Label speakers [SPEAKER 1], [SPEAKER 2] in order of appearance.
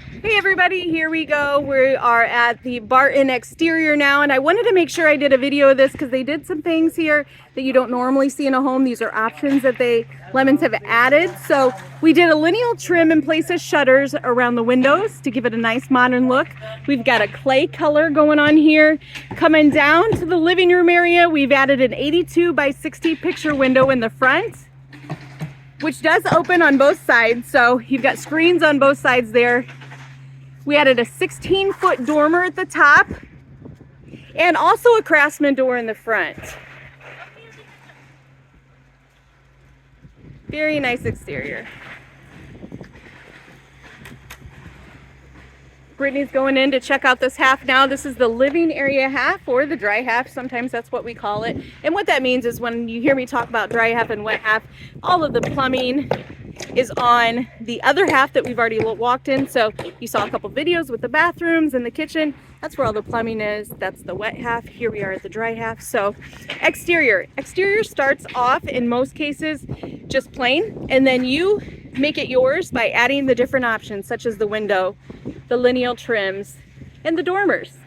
[SPEAKER 1] Hey everybody, here we go. We are at the Barton exterior now, and I wanted to make sure I did a video of this because they did some things here that you don't normally see in a home. These are options that Lemons have added. So we did a lineal trim in place of shutters around the windows to give it a nice modern look. We've got a clay color going on here. Coming down to the living room area, we've added an 82 by 60 picture window in the front, which does open on both sides. So you've got screens on both sides there. We added a 16-foot dormer at the top and also a craftsman door in the front. Very nice exterior. Brittany's going in to check out this half now. This is the living area half, or the dry half. Sometimes that's what we call it. And what that means is when you hear me talk about dry half and wet half, all of the plumbing is on the other half that we've already walked in. So you saw a couple videos with the bathrooms and the kitchen. That's where all the plumbing is. That's the wet half. Here we are at the dry half. So exterior starts off in most cases just plain, and then you make it yours by adding the different options such as the window, the lineal trims, and the dormers.